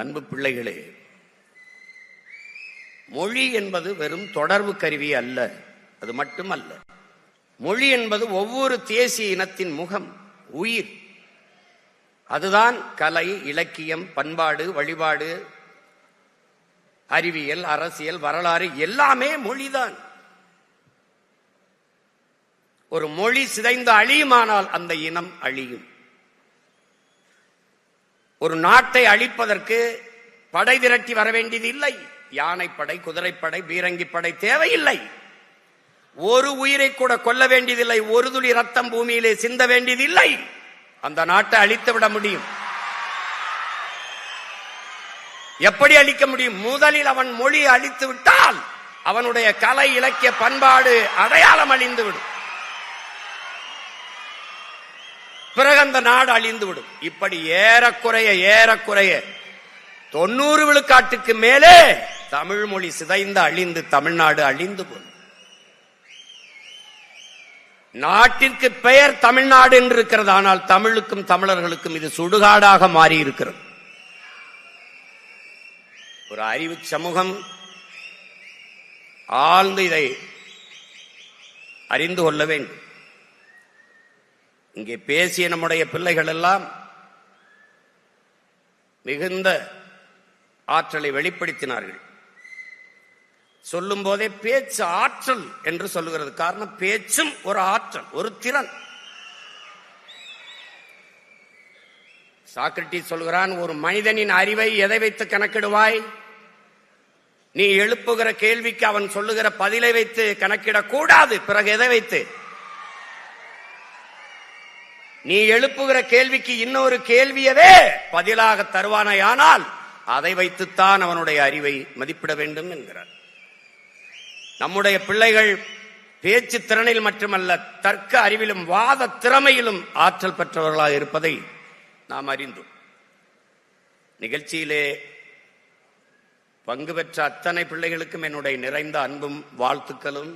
அன்பு பிள்ளைகளே, மொழி என்பது வெறும் தொடர்பு கருவி அல்ல. அது மட்டுமல்ல, மொழி என்பது ஒவ்வொரு தேசிய இனத்தின் முகம், உயிர். அதுதான் கலை, இலக்கியம், பண்பாடு, வழிபாடு, அறிவியல், அரசியல், வரலாறு எல்லாமே மொழிதான். ஒரு மொழி சிதைந்து அழியுமானால் அந்த இனம் அழியும். ஒரு நாட்டை அழிப்பதற்கு படை திரட்டி வர வேண்டியது இல்லை. யானைப்படை, குதிரைப்படை, பீரங்கி படை தேவையில்லை. ஒரு உயிரை கூட கொல்ல வேண்டியதில்லை. ஒரு துளி ரத்தம் பூமியிலே சிந்த வேண்டியதில்லை. அந்த நாட்டை அழித்து விட முடியும். எப்படி அழிக்க முடியும்? முதலில் அவன் மொழி அழித்து விட்டால் அவனுடைய கலை, இலக்கிய, பண்பாடு, அடையாளம் அழிந்துவிடும். பிறகு அந்த நாடு அழிந்துவிடும். இப்படி ஏறக்குறைய 90 விழுக்காட்டுக்கு மேலே தமிழ் மொழி சிதைந்து அழிந்து தமிழ்நாடு அழிந்து போகும். நாட்டிற்கு பெயர் தமிழ்நாடு என்று இருக்கிறது. ஆனால் தமிழுக்கும் தமிழர்களுக்கும் இது சுடுகாடாக மாறி இருக்கிறது. ஒரு அறிவு சமூகம் ஆழ்ந்து இதை அறிந்து கொள்ள வேண்டும். இங்கே பேசிய நம்முடைய பிள்ளைகள் எல்லாம் மிகுந்த ஆற்றலை வெளிப்படுத்தினார்கள். சொல்லும் போதே பேச்சு ஆற்றல் என்று சொல்லுகிறது. காரணம், பேச்சும் ஒரு ஆற்றல், ஒரு திறன். சாக்ரட்டிஸ் சொல்கிறான், ஒரு மனிதனின் அறிவை எதை வைத்து கணக்கிடுவாய்? நீ எழுப்புகிற கேள்விக்கு அவன் சொல்லுகிற பதிலை வைத்து கணக்கிடக்கூடாது. பிறகு எதை வைத்து? நீ எழுப்புகிற கேள்விக்கு இன்னொரு கேள்வியவே பதிலாக தருவானையானால் அதை வைத்துத்தான் அவனுடைய அறிவை மதிப்பிட வேண்டும் என்கிறார். நம்முடைய பிள்ளைகள் பேச்சு திறனில் மட்டுமல்ல, தர்க்க அறிவிலும் வாத திறமையிலும் ஆற்றல் பெற்றவர்களாக இருப்பதை நாம் அறிந்தோம். நிகழ்ச்சியிலே பங்கு பெற்ற அத்தனை பிள்ளைகளுக்கும் என்னுடைய நிறைந்த அன்பும் வாழ்த்துக்களும்.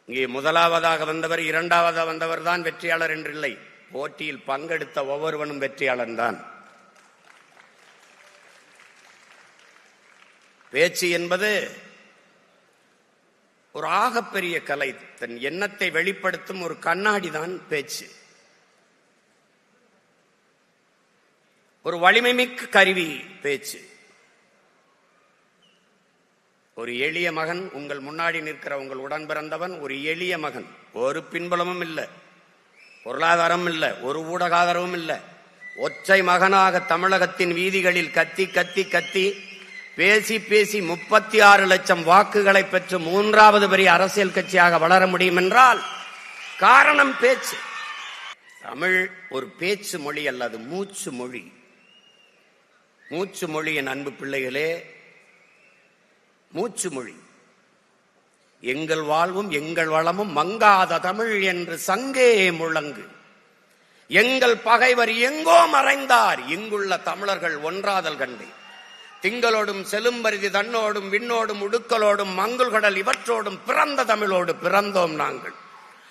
இங்கே முதலாவதாக வந்தவர், இரண்டாவதாக வந்தவர் தான் வெற்றியாளர் என்றில்லை. போட்டியில் பங்கெடுத்த ஒவ்வொருவனும் வெற்றியாளன் தான். பேச்சு என்பது ஒரு ஆகப்பெரிய கலை. தன் எண்ணத்தை வெளிப்படுத்தும் ஒரு கண்ணாடி தான் பேச்சு. ஒரு வலிமைமிக்க கருவி பேச்சு. ஒரு எளிய மகன் உங்கள் முன்னாடி நிற்கிற உங்கள் உடன் பிறந்தவன் ஒரு எளிய மகன். ஒரு பின்புலமும் இல்லை, பொருளாதாரம் இல்லை, ஒரு ஊடக ஆதரவும் இல்லை. ஒற்றை மகனாக தமிழகத்தின் வீதிகளில் கத்தி கத்தி கத்தி பேசி பேசி 36 லட்சம் வாக்குகளை பெற்று 3வது பெரிய அரசியல் கட்சியாக வளர முடியும் என்றால் காரணம் பேச்சு. தமிழ் ஒரு பேச்சு மொழி அல்ல, அது மூச்சு மொழி. மூச்சு மொழி. என் அன்பு பிள்ளைகளே, மூச்சு மொழி. எங்கள் வாழ்வும் எங்கள் வளமும் மங்காத தமிழ் என்று சங்கே முழங்கு. எங்கள் பகைவர் எங்கோ மறைந்தார், இங்குள்ள தமிழர்கள் ஒன்றாதல் கண்டு. திங்களோடும் செலும்பரிதி தன்னோடும் விண்ணோடும் உடுக்கலோடும் மங்குள்கடல் இவற்றோடும் பிறந்த தமிழோடு பிறந்தோம் நாங்கள்.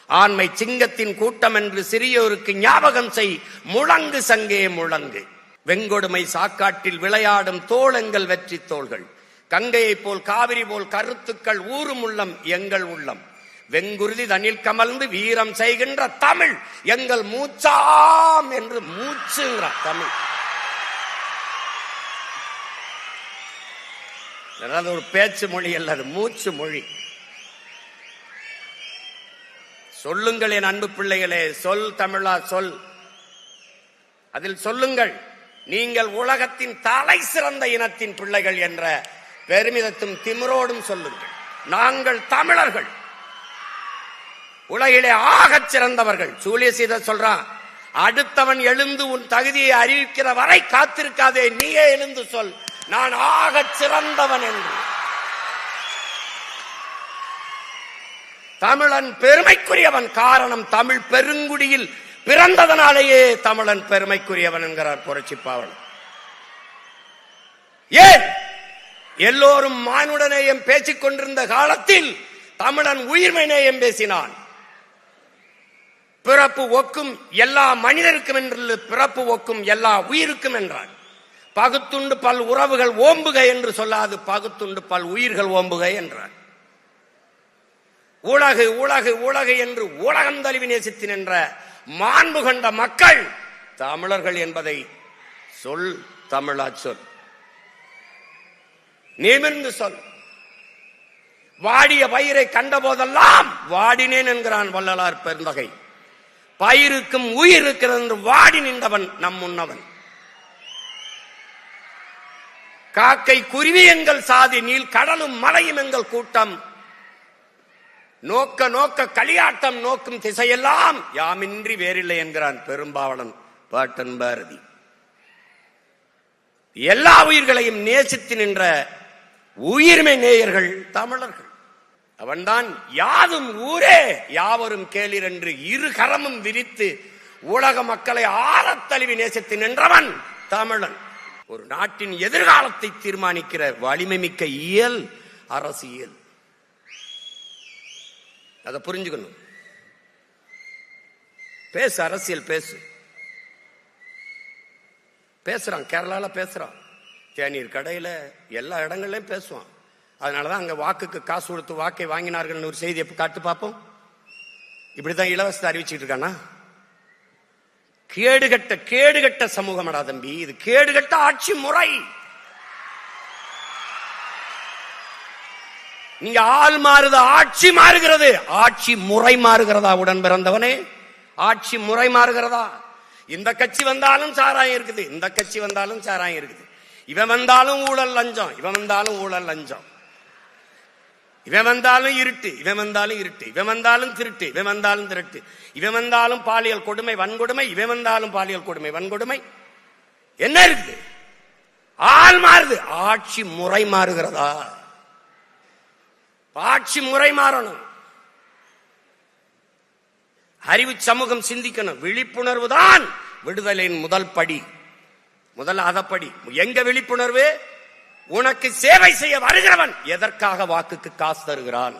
ஆண்மை சிங்கத்தின் கூட்டம் என்று சிறியோருக்கு ஞாபகம் செய், முழங்கு சங்கே முழங்கு. வெங்கொடுமை சாக்காட்டில் விளையாடும் தோளெங்கள் வெற்றி தோள்கள். கங்கையை போல் காவிரி போல் கருத்துக்கள் ஊரும் உள்ளம் எங்கள் உள்ளம். வெங்குருதி தனில் கமழ்ந்து வீரம் செய்கின்ற தமிழ் எங்கள் மூச்சாம் என்று மூச்சுங்கிற தமிழ். ஒரு பேச்சு மொழி அல்ல, அது மூச்சு மொழி. சொல்லுங்கள் என் அன்பு பிள்ளைகளே, சொல் தமிழா சொல். அதில் சொல்லுங்கள், நீங்கள் உலகத்தின் தலை சிறந்த இனத்தின் பிள்ளைகள் என்ற பெருமிதத்தும் திமிரோடும் சொல்லுங்கள். நாங்கள் தமிழர்கள், உலகிலே ஆகச் சிறந்தவர்கள். சூலியசீதர் சொல்றான், அடுத்தவன் எழுந்து உன் தகுதியை அறிவிக்கிற வரை காத்திருக்காதே, நீயே எழுந்து சொல், நான் ஆகச் சிறந்தவன் என்று. தமிழன் பெருமைக்குரியவன். காரணம், தமிழ் பெருங்குடியில் பிறந்ததனாலேயே தமிழன் பெருமைக்குரியவன் என்கிறார் புரட்சி பாவலர். ஏன் எல்லோரும் மானுட நேயம் பேசிக் கொண்டிருந்த காலத்தில் தமிழன் உயிர்மை நேயம் பேசினான். பிறப்பு ஒக்கும் எல்லா மனிதருக்கும் என்று பிறப்பு ஒக்கும் எல்லா உயிருக்கும் என்றார். பகுத்துண்டு பல் உறவுகள் ஓம்புக என்று சொல்லாது பகுத்துண்டு பல் உயிர்கள் ஓம்புக என்றார். உலகு உலகு உலகு என்று உலகம் தழுவி நேசித்து நின்ற மாண்பு கொண்ட மக்கள் தமிழர்கள் என்பதை சொல் தமிழா சொல், நிமிர்ந்து சொல். வாடிய பயிரை கண்ட போதெல்லாம் வாடினேன் என்கிறான் வள்ளலார் பெருந்தகை. பயிருக்கும் உயிர் இருக்கிறது என்று வாடி நின்றவன் நம் முன்னவன். காக்கை குருவி எங்கள் சாதி, நீல் கடலும் மலையும் எங்கள் கூட்டம். நோக்க நோக்க களியாட்டம் நோக்கும் திசையெல்லாம் யாமின்றி வேறில்லை என்கிறான் பெரும்பாவளன் பாட்டன் பாரதி. எல்லா உயிர்களையும் நேசித்து நின்ற உயிர்மை நேயர்கள் தமிழர்கள். அவன்தான் யாதும் ஊரே யாவரும் கேளீர் என்று இரு கரமும் விரித்து உலக மக்களை ஆழத் தழுவி நேசித்து நின்றவன் தமிழன். ஒரு நாட்டின் எதிர்காலத்தை தீர்மானிக்கிற வலிமை மிக்க இயல் அரசியல். அதை புரிஞ்சுக்கணும். பேசு, அரசியல் பேசு. பேசுறான், கேரளால பேசுறான், தேநீர் கடையில எல்லா இடங்கள்லயும் பேசுவான். அதனாலதான் அங்க வாக்குக்கு காசு கொடுத்து வாக்கை வாங்கினார்கள் ஒரு செய்தியை காட்டு பார்ப்போம். இப்படிதான் இலவசத்தை அறிவிச்சுட்டு இருக்கானா? கேடுகட்ட சமூகமடா தம்பி, இது கேடுகட்ட ஆட்சி முறை. நீங்க ஆள் மாறுது, ஆட்சி மாறுகிறது. ஆட்சி முறை மாறுகிறதா? உடன் பிறந்தவனே, ஆட்சி முறை மாறுகிறதா? இந்த கட்சி வந்தாலும் சாராயம் இருக்குது, இந்த கட்சி வந்தாலும் சாராயம் இருக்குது. இவன் வந்தாலும் ஊழல் லஞ்சம், இவன் வந்தாலும் ஊழல் லஞ்சம். இவன் வந்தாலும் இருட்டு, இவன் வந்தாலும் இருட்டு. இவன் வந்தாலும் திருட்டு, இவன் வந்தாலும் திருட்டு. இவன் வந்தாலும் பாலியல் கொடுமை வன்கொடுமை, இவன் வந்தாலும் பாலியல் கொடுமை வன்கொடுமை. என்ன இருக்குது? ஆள் மாறுது, ஆட்சி முறை மாறுகிறதா? ஆட்சி முறை மாறணும். அறிவு சமூகம் சிந்திக்கணும். விழிப்புணர்வு தான் விடுதலையின் முதல் படி, முதல் அதப்படி. எங்க விழிப்புணர்வு? உனக்கு சேவை செய்ய வருகிறவன் எதற்காக வாக்குக்கு காசு தருகிறான்?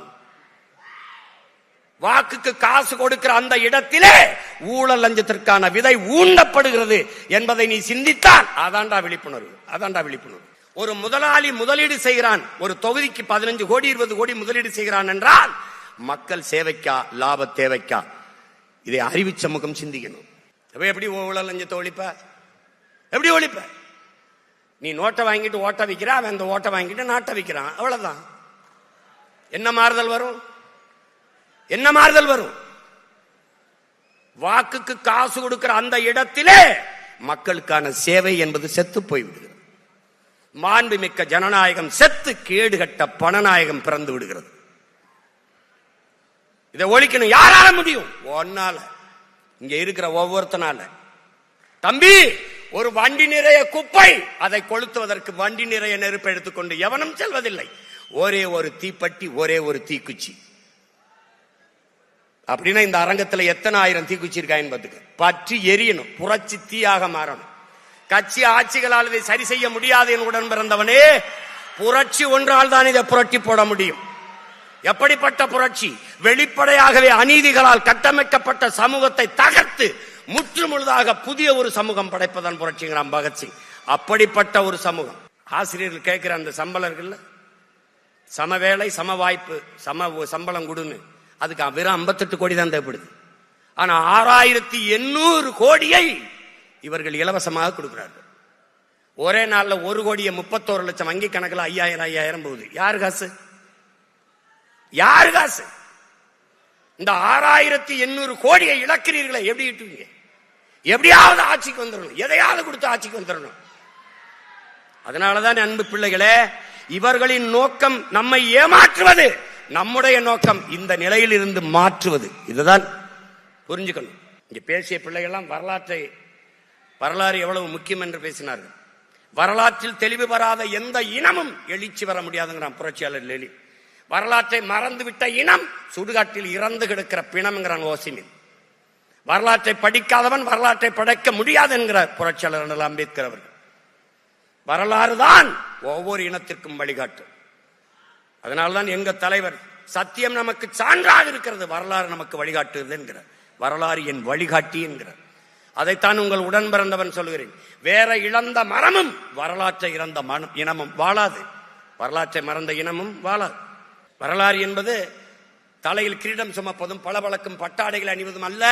வாக்குக்கு காசு கொடுக்கிற அந்த இடத்திலே ஊழல் லஞ்சத்திற்கான விதை ஊண்டப்படுகிறது என்பதை நீ சிந்தித்தால் அதான்டா விழிப்புணர்வு, அதான்டா விழிப்புணர்வு. ஒரு முதலாளி முதலீடு செய்கிறான், ஒரு தொகுதிக்கு 15 கோடி 20 கோடி முதலீடு செய்கிறான் என்றால் மக்கள் சேவைக்கா லாப தேவைக்கா? இதை அறிவு சமூகம் சிந்திக்கணும். எப்படி ஊழல் லஞ்சத்தை ஒழிப்ப? எப்படி ஒழிப்ப? நீ நோட்டை வாங்கிட்டு ஓட்ட வைக்கிற, அவன் அந்த ஓட்டை வாங்கிட்டு நாட்டை வைக்கிறான், அவ்வளவுதான். என்ன மாறுதல் வரும்? என்ன மாறுதல் வரும்? வாக்குக்கு காசு கொடுக்கிற அந்த இடத்திலே மக்களுக்கான சேவை என்பது செத்து போய்விடுகிறது. மாண்புமிக்க ஜனநாயகம் செத்து கேடுகட்ட பணநாயகம் பிறந்து விடுகிறது. இதை ஒழிக்கணும். யாரால முடியும்? ஒன்னால, இங்க இருக்கிற ஒவ்வொருத்தனால. தம்பி, ஒரு வண்டி நிறைய குப்பை, அதை கொளுத்துவதற்கு வண்டி நிறைய நெருப்பு எடுத்துக்கொண்டு எவனும் செல்வதில்லை. ஒரே ஒரு தீப்பெட்டி, ஒரே ஒரு தீக்குச்சி. அப்படின்னா இந்த அரங்கத்தில் எத்தனை ஆயிரம் தீக்குச்சி இருக்கா என்பதுக்கு பற்றி எரியணும், புரட்சி தீயாக மாறணும். கட்சி ஆட்சிகளால் இதை சரி செய்ய முடியாது என் உடன் பிறந்தவனே, புரட்சி ஒன்றால் தான் இதை புரட்டி போட முடியும். எப்படிப்பட்ட புரட்சி? வெளிப்படையாகவே அநீதிகளால் கட்டமைக்கப்பட்ட சமூகத்தை தகர்த்து முற்று முழுதாக புதிய ஒரு சமூகம் படைப்பதான் புரட்சிங்கிறான் பகத்சிங். அப்படிப்பட்ட ஒரு சமூகம். ஆசிரியர்கள் கேட்கிற அந்த சம்பளர்கள் சம வேலை சம வாய்ப்பு சம சம்பளம் கொடுன்னு, அதுக்கு வெறும் 58 கோடி தான் தேவைப்படுது. ஆனா 6800 கோடியை இவர்கள் இலவசமாக கொடுக்கிறார்கள். ஒரே நாள்ல 1 கோடியே 31 லட்சம் வங்கி கணக்கில் 5000 போகுது. யாரு காசு? யாரு காசு? இந்த 6800 கோடியை இழக்கிறீர்களே, எப்படி இட்டுவீங்க? எப்படியாவது ஆட்சிக்கு வந்துடணும், எதையாவது கொடுத்து ஆட்சிக்கு வந்துடணும். அதனாலதான் அன்பு பிள்ளைகளே, இவர்களின் நோக்கம் நம்மை ஏமாற்றுவது, நம்முடைய நோக்கம் இந்த நிலையில் இருந்து மாற்றுவது. இதுதான் புரிஞ்சுக்கணும். இங்க பேசிய பிள்ளைகள்லாம் வரலாறு எவ்வளவு முக்கியம் என்று பேசினார்கள். வரலாற்றில் தெளிவு பெறாத எந்த இனமும் எழுச்சி வர முடியாதுங்கிறான் புரட்சியாளர் லெனின். வரலாற்றை மறந்துவிட்ட இனம் சுடுகாட்டில் இறந்து கிடக்கிற பிணம்ங்கிறான் ஓசிமின். வரலாற்றை படிக்காதவன் வரலாற்றை படைக்க முடியாது என்கிறார் புரட்சியாளர் அண்ணல் அம்பேத்கர் அவர்கள். வரலாறு தான் ஒவ்வொரு இனத்திற்கும் வழிகாட்டும். அதனால்தான் எங்க தலைவர் சத்தியம் நமக்கு சான்றாக இருக்கிறது, வரலாறு நமக்கு வழிகாட்டுகிறது என்கிறார். வரலாறு என் வழிகாட்டி என்கிறார். அதைத்தான் உங்கள் உடன் பிறந்தவன் சொல்கிறேன். வேற இழந்த மரமும் வரலாற்றை இழந்த இனமும் வாழாது. வரலாற்றை மறந்த இனமும் வாழாது. வரலாறு என்பது தலையில் கிரீடம் சுமப்பதும் பளபளக்கும் பட்டாடைகள் அணிவதும் அல்ல,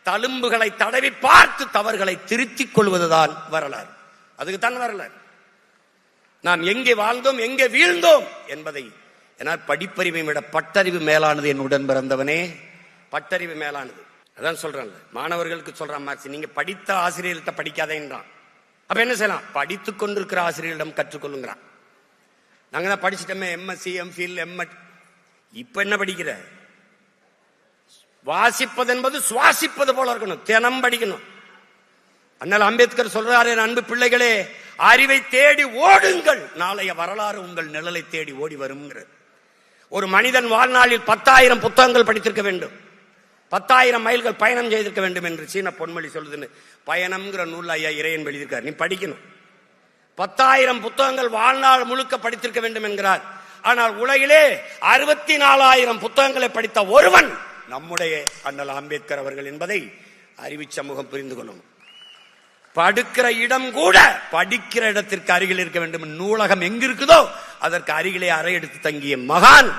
தழும்புகளை தடவி பார்த்து தவறுகளை திருத்திக் கொள்வதுதான் வரலாறு. அதுக்குத்தான் வரலாறு. நாம் எங்கே வாழ்ந்தோம், எங்கே வீழ்ந்தோம் என்பதை. ஏன்னால் படிப்பறிவை விட பட்டறிவு மேலானது. என் உடன் பிறந்தவனே, பட்டறிவு மேலானது. அதான் சொல்றேன், மாணவர்களுக்கு சொல்றான் மார்க்ஸ், நீங்க படித்த ஆசிரியர்கிட்ட படிக்காதேன்றான். அப்ப என்ன செய்யலாம்? படித்துக் கொண்டிருக்கிற ஆசிரியரிடம் கற்றுக்கொள்ளுங்கிறான். நாங்க தான் படிச்சுட்டோமே, எம்எஸ்சி, எம்ஃபில், எம்எட். இப்ப என்ன படிக்கிற? வாசிப்பது என்பது சுவாசிப்பது போல இருக்கணும், தினம் படிக்கணும். அண்ணல் அம்பேத்கர் சொல்றாரு, அன்பு பிள்ளைகளே, அறிவை தேடி ஓடுங்கள், நாளைய வரலாறு உங்கள் நிழலை தேடி ஓடி வரும். ஒரு மனிதன் வாழ்நாளில் 10,000 புத்தகங்கள் படித்திருக்க வேண்டும், 10,000 மைல்கள் பயணம் செய்திருக்க வேண்டும் என்று சீன பொன்மொழி சொல்லுதுன்னு பயணம்ங்கிற நூல் ஐயா இறையன் எழுதியிருக்கார். நீ படிக்கணும். 10,000 புத்தகங்கள் வாழ்நாள் முழுக்க படித்திருக்க வேண்டும் என்கிறார். ஆனால் உலகிலே 64,000 புத்தகங்களை படித்த ஒருவன் நம்முடைய அண்ணல் அம்பேத்கர் அவர்கள் என்பதை அறிவு சமூகம் புரிந்து கொள்ளும். படுக்கிற இடம் கூட படிக்கிற இடத்திற்கு அருகில் இருக்க வேண்டும். நூலகம் எங்க இருக்குதோ அதற்கு அருகிலே அறை எடுத்து தங்கிய மகான்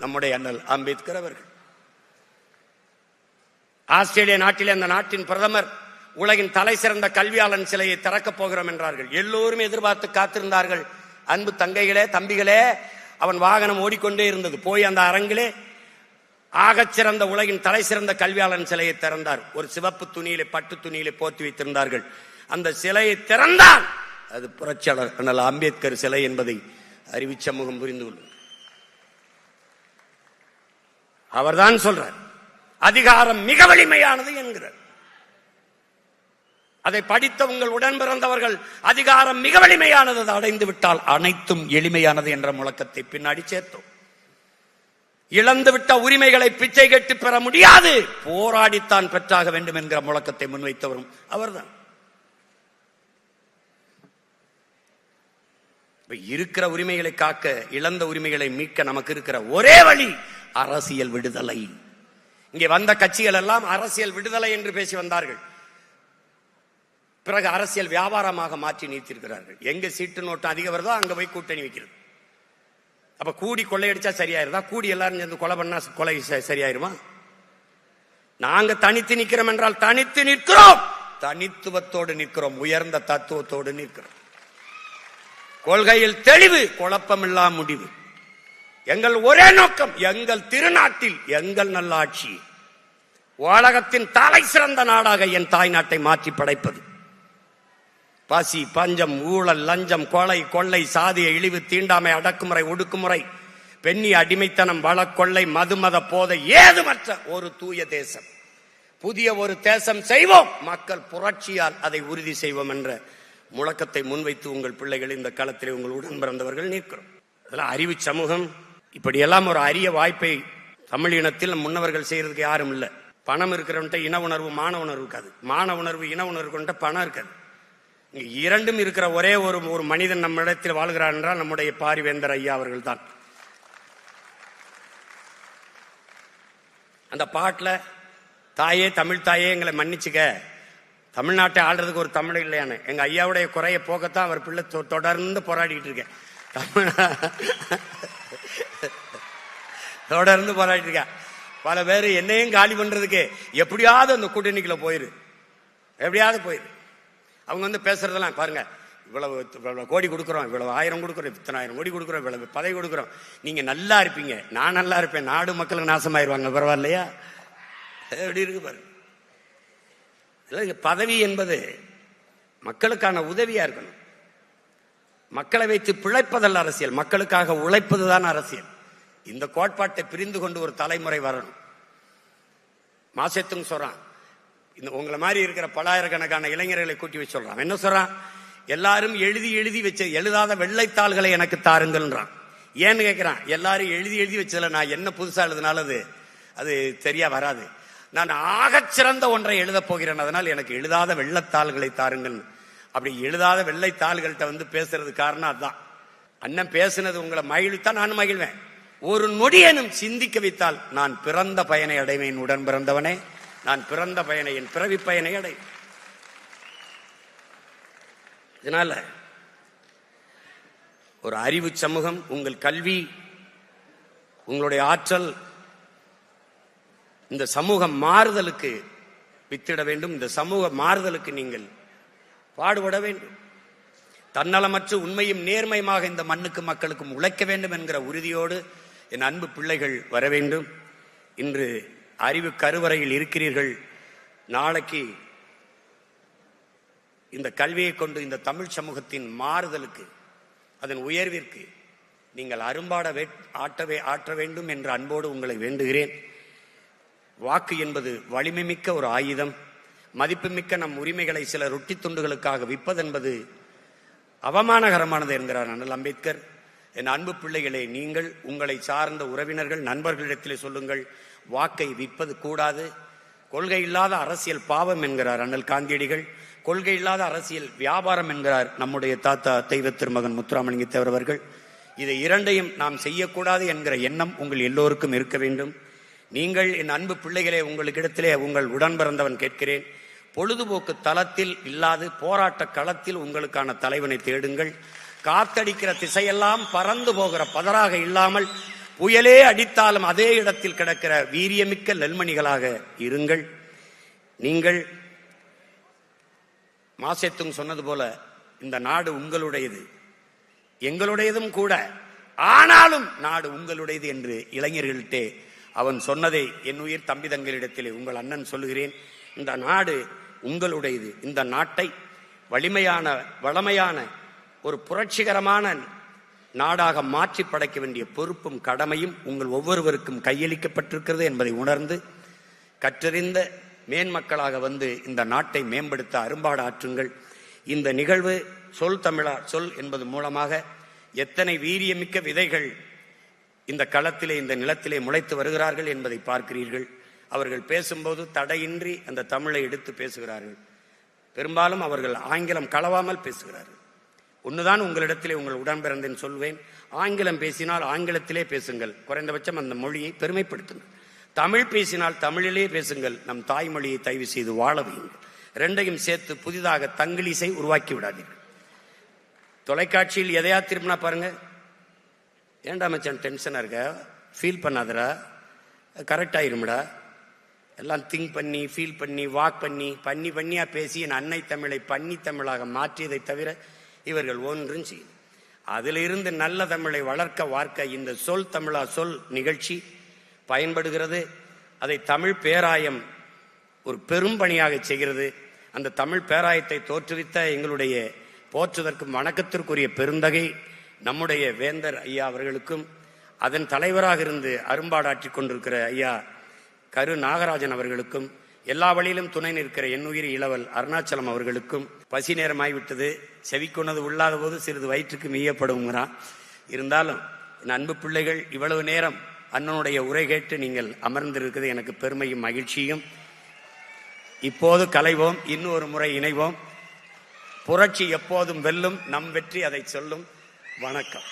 நம்முடைய அண்ணல் அம்பேத்கர் அவர்கள். ஆஸ்திரேலிய நாட்டிலே அந்த நாட்டின் பிரதமர் உலகின் தலை சிறந்த கல்வியாளன் சிலையை திறக்கப் போகிறோம் என்றார்கள். எல்லோருமே எதிர்பார்த்து காத்திருந்தார்கள். அன்பு தங்கைகளே, தம்பிகளே, அவன் வாகனம் ஓடிக்கொண்டே இருந்தது. போய் அந்த அரங்கிலே ஆகச்சிறந்த உலகின் தலை சிறந்த கல்வியாளன் சிலையை திறந்தார். ஒரு சிவப்பு துணியிலே, பட்டு துணியிலே போர்த்தி வைத்திருந்தார்கள். அந்த சிலையை திறந்தால் அது புரட்சியாளர் அண்ணல் அம்பேத்கர் சிலை என்பதை அறிவு சமூகம் புரிந்து கொள்ளும். அவர்தான் சொல்றார், அதிகாரம் மிக வலிமையானது என்கிறார். அதை படித்த உங்கள் உடன் பிறந்தவர்கள் அதிகாரம் மிக வலிமையானது, அடைந்து விட்டால் அனைத்தும் எளிமையானது என்ற முழக்கத்தை பின்னாடி சேர்த்தோம். இழந்துவிட்ட உரிமைகளை பிச்சை கேட்டு பெற முடியாது, போராடித்தான் பெற்றாக வேண்டும் என்கிற முழக்கத்தை முன்வைத்தவரும் அவர்தான். இருக்கிற உரிமைகளை காக்க, இழந்த உரிமைகளை மீட்க நமக்கு இருக்கிற ஒரே வழி அரசியல் விடுதலை. இங்கே வந்த கட்சிகள் எல்லாம் அரசியல் விடுதலை என்று பேசி வந்தார்கள். பிறகு அரசியல் வியாபாரமாக மாற்றி நீத்திருக்கிறார்கள். எங்க சீட்டு நோட்டு அதிகம் வருதோ அங்க போய் கூட்டணி வைக்கிறது. அப்ப கூடி கொள்ளையடிச்சா சரியாயிருதா? கூடி எல்லாரும் சேர்ந்து கொலை பண்ணா கொலை சரியாயிருமா? நாங்க தனித்து நிற்கிறோம் என்றால் தனித்து நிற்கிறோம், தனித்துவத்தோடு நிற்கிறோம், உயர்ந்த தத்துவத்தோடு நிற்கிறோம். கொள்கையில் தெளிவு, குழப்பமில்லா முடிவு. எங்கள் ஒரே நோக்கம், எங்கள் திருநாட்டில் எங்கள் நல்லாட்சி, உலகத்தின் தலை சிறந்த நாடாக என் தாய் நாட்டை மாற்றி படைப்பது. பசி, பஞ்சம், ஊழல், லஞ்சம், கொலை, கொள்ளை, சாதிய இழிவு, தீண்டாமை, அடக்குமுறை, ஒடுக்குமுறை, பெண்ணி அடிமைத்தனம், வளக்கொள்ளை, மதுமத போதை ஏதுமற்ற ஒரு தூய தேசம், புதிய ஒரு தேசம் செய்வோம், மக்கள் புரட்சியால் அதை உறுதி செய்வோம் என்ற முழக்கத்தை முன்வைத்து உங்கள் பிள்ளைகள் இந்த களத்திலே உங்கள் உடன் பிறந்தவர்கள் நிற்கிறோம். அதெல்லாம் அறிவு சமூகம் இப்படியெல்லாம் ஒரு அரிய வாய்ப்பை தமிழ் இனத்தில் முன்னவர்கள் செய்யறதுக்கு யாரும் இல்லை. பணம் இருக்கிறவன்ட்ட இன உணர்வு மான உணர்வு இருக்காது, மான உணர்வு இன உணர்வு பணம் இருக்காது. இரண்டும் இருக்கிற ஒரே ஒரு மனிதன் நம்ம இடத்தில் வாழ்கிறார் என்றால் நம்முடைய பாரிவேந்தர் ஐயா அவர்கள் தான். அந்த பாட்டில் தாயே, தமிழ் தாயே எங்களை மன்னிச்சுக்க, தமிழ்நாட்டை ஆள்றதுக்கு ஒரு தமிழ் இல்லையானு எங்க ஐயாவுடைய குறைய போக்கத்தான் அவர் பிள்ளை தொடர்ந்து போராடிட்டு இருக்கேன். தொடர்ந்து போராடிட்டு இருக்கேன். பல பேர் என்னையும் காலி பண்றதுக்கு எப்படியாவது அந்த கூட்டணிக்குள்ள போயிரு, எப்படியாவது போயிரு. அவங்க பேசுறதெல்லாம் பாருங்க, இவ்வளவு கோடி கொடுக்குறோம், இவ்வளவு 1000 கொடுக்குறோம், இத்தனை 1000 கோடி கொடுக்குறோம், இவ்வளவு பதவி கொடுக்குறோம், நீங்க நல்லா இருப்பீங்க, நான் நல்லா இருப்பேன், நாடு மக்களுக்கு நாசமாயிருவாங்க, பரவாயில்லையா? எப்படி இருக்கு பாருங்க. பதவி என்பது மக்களுக்கான உதவியா இருக்கணும். மக்களை வைத்து பிழைப்பதல்ல அரசியல், மக்களுக்காக உழைப்பதுதான் அரசியல். இந்த கோட்பாட்டை பிரிந்து கொண்டு ஒரு தலைமுறை வரணும். மாசத்தும் சொல்றான், இந்த உங்களை மாதிரி இருக்கிற பலாயிரக்கணக்கான இளைஞர்களை கூட்டி வச்சு சொல்றான். என்ன சொல்றான்? எல்லாரும் எழுதி வச்ச எழுதாத வெள்ளைத்தாள்களை எனக்கு தாருங்கள்ன்றான். ஏன்னு கேட்கிறான். எல்லாரும் எழுதி வச்சதுல நான் என்ன புதுசா எழுதினாலும் அது சரியா வராது. நான் ஆகச்சிறந்த ஒன்றை எழுத போகிறேன், அதனால் எனக்கு எழுதாத வெள்ளைத்தாள்களை தாருங்கள். அப்படி எழுதாத வெள்ளைத்தாள்கள்கிட்ட பேசுறது காரணம் அதுதான். அண்ணன் பேசுனது உங்களை மகிழ்வித்தான் நான் மகிழ்வேன். ஒரு நொடியனும் சிந்திக்க வைத்தால் நான் பிறந்த பயனை அடைவேன். உடன் பிறந்தவனே, நான் பிறந்த பயனை, என் பிறவி பயனை அடை. இதனால ஒரு அறிவு சமூகம், உங்கள் கல்வி, உங்களுடைய ஆற்றல் இந்த சமூகம் மாறுதலுக்கு வித்திட வேண்டும். இந்த சமூக மாறுதலுக்கு நீங்கள் பாடுபட வேண்டும். தன்னலமற்று உண்மையும் நேர்மையுமாக இந்த மண்ணுக்கு மக்களுக்கும் உழைக்க வேண்டும் என்கிற உறுதியோடு என் அன்பு பிள்ளைகள் வர வேண்டும். இன்று அறிவு கருவறையில் இருக்கிறீர்கள். நாளைக்கு இந்த கல்வியை கொண்டு இந்த தமிழ் சமூகத்தின் மாறுதலுக்கு, அதன் உயர்விற்கு நீங்கள் அரும்பாட ஆற்ற வேண்டும் என்ற அன்போடு உங்களை வேண்டுகிறேன். வாக்கு என்பது வலிமை மிக்க ஒரு ஆயுதம். மதிப்புமிக்க நம் உரிமைகளை சில ரொட்டி துண்டுகளுக்காக விற்பதென்பது அவமானகரமானது என்கிறார் அண்ணல் அம்பேத்கர். என் அன்பு பிள்ளைகளே, நீங்கள் உங்களை சார்ந்த உறவினர்கள், நண்பர்களிடத்திலே சொல்லுங்கள், வாக்கை விற்பது கூடாது. கொள்கை இல்லாத அரசியல் பாவம் என்கிறார் அண்ணல் காந்தியடிகள். கொள்கை இல்லாத அரசியல் வியாபாரம் என்கிறார் நம்முடைய தாத்தா தெய்வ திருமகன் முத்துராமலிங்க தேவர் அவர்கள். இதை இரண்டையும் நாம் செய்யக்கூடாது என்கிற எண்ணம் உங்கள் எல்லோருக்கும் இருக்க வேண்டும். நீங்கள் என் அன்பு பிள்ளைகளே, உங்களுக்கிடத்திலே உங்கள் உடன் பிறந்தவன் கேட்கிறேன், பொழுதுபோக்கு தளத்தில் இல்லாது போராட்ட களத்தில் உங்களுக்கான தலைவனை தேடுங்கள். காத்தடிக்கிற திசையெல்லாம் பறந்து போகிற பதறாக இல்லாமல் புயலே அடித்தாலும் அதே இடத்தில் கிடக்கிற வீரியமிக்க நெல்மணிகளாக இருங்கள். நீங்கள் மாசேத்துங் சொன்னது போல இந்த நாடு உங்களுடையது, எங்களுடையதும் கூட, ஆனாலும் நாடு உங்களுடையது என்று இளைஞர்கள்டே அவன் சொன்னதை என் உயிர் தம்பி தங்களிடத்திலே உங்கள் அண்ணன் சொல்லுகிறேன். இந்த நாடு உங்களுடையது. இந்த நாட்டை வளமையான ஒரு புரட்சிகரமான நாடாக மாற்றி படைக்க வேண்டிய பொறுப்பும் கடமையும் உங்கள் ஒவ்வொருவருக்கும் கையளிக்கப்பட்டிருக்கிறது என்பதை உணர்ந்து கற்றறிந்த மேன்மக்களாக வந்து இந்த நாட்டை மேம்படுத்த அரும்பாடு ஆற்றுங்கள். இந்த நிகழ்வு சொல் தமிழா சொல் என்பது மூலமாக எத்தனை வீரியமிக்க விதைகள் இந்த களத்திலே, இந்த நிலத்திலே முளைத்து வருகிறார்கள் என்பதை பார்க்கிறீர்கள். அவர்கள் பேசும்போது தடையின்றி அந்த தமிழை எடுத்து பேசுகிறார்கள். பெரும்பாலும் அவர்கள் ஆங்கிலம் கலவாமல் பேசுகிறார்கள். ஒன்றுதான் உங்களிடத்திலே உங்கள் உடன் பிறந்தேன் சொல்வேன், ஆங்கிலம் பேசினால் ஆங்கிலத்திலே பேசுங்கள், குறைந்தபட்சம் அந்த மொழியை பெருமைப்படுத்துங்கள். தமிழ் பேசினால் தமிழிலே பேசுங்கள், நம் தாய்மொழியை தயவு செய்து வாழ வையுங்கள். ரெண்டையும் சேர்த்து புதிதாக தங்கிலீசை உருவாக்கி விடாதீர்கள். தொலைக்காட்சியில் எதையா திரும்பினா பாருங்க, ஏன்டா மச்சான் டென்ஷனா இருக்க, ஃபீல் பண்ணாதடா, கரெக்ட் ஆயிரும்டா, எல்லாம் திங்க் பண்ணி ஃபீல் பண்ணி வாக் பண்ணியா பேசி என் அன்னை தமிழை பன்னி தமிழாக மாற்றியதை தவிர இவர்கள் ஒன்றும் செய்யும். அதிலிருந்து நல்ல தமிழை வளர்க்க வார்க்க இந்த சொல் தமிழா சொல் நிகழ்ச்சி பயன்படுகிறது. அதை தமிழ் பேராயம் ஒரு பெரும் பணியாக செய்கிறது. அந்த தமிழ் பேராயத்தை தோற்றுவித்த எங்களுடைய போற்றுதற்கும் வணக்கத்திற்குரிய பெருந்தகை நம்முடைய வேந்தர் ஐயா அவர்களுக்கும், அதன் தலைவராக இருந்து அரும்பாடாற்றிக் கொண்டிருக்கிற ஐயா கரு நாகராஜன் அவர்களுக்கும், எல்லா வழியிலும் துணை நிற்கிற என்னுயிர் இளவல் அருணாச்சலம் அவர்களுக்கும், பசி நேரமாய்விட்டது, செவிக்கொண்டது உள்ளாத போது சிறிது வயிற்றுக்கு மீயப்படுங்கிறான். இருந்தாலும் என் அன்பு பிள்ளைகள், இவ்வளவு நேரம் அண்ணனுடைய உரை கேட்டு நீங்கள் அமர்ந்திருக்கிறது எனக்கு பெருமையும் மகிழ்ச்சியும். இப்போது கலைவோம், இன்னொரு முறை இணைவோம். புரட்சி எப்போதும் வெல்லும், நம் வெற்றி அதை சொல்லும். வணக்கம்.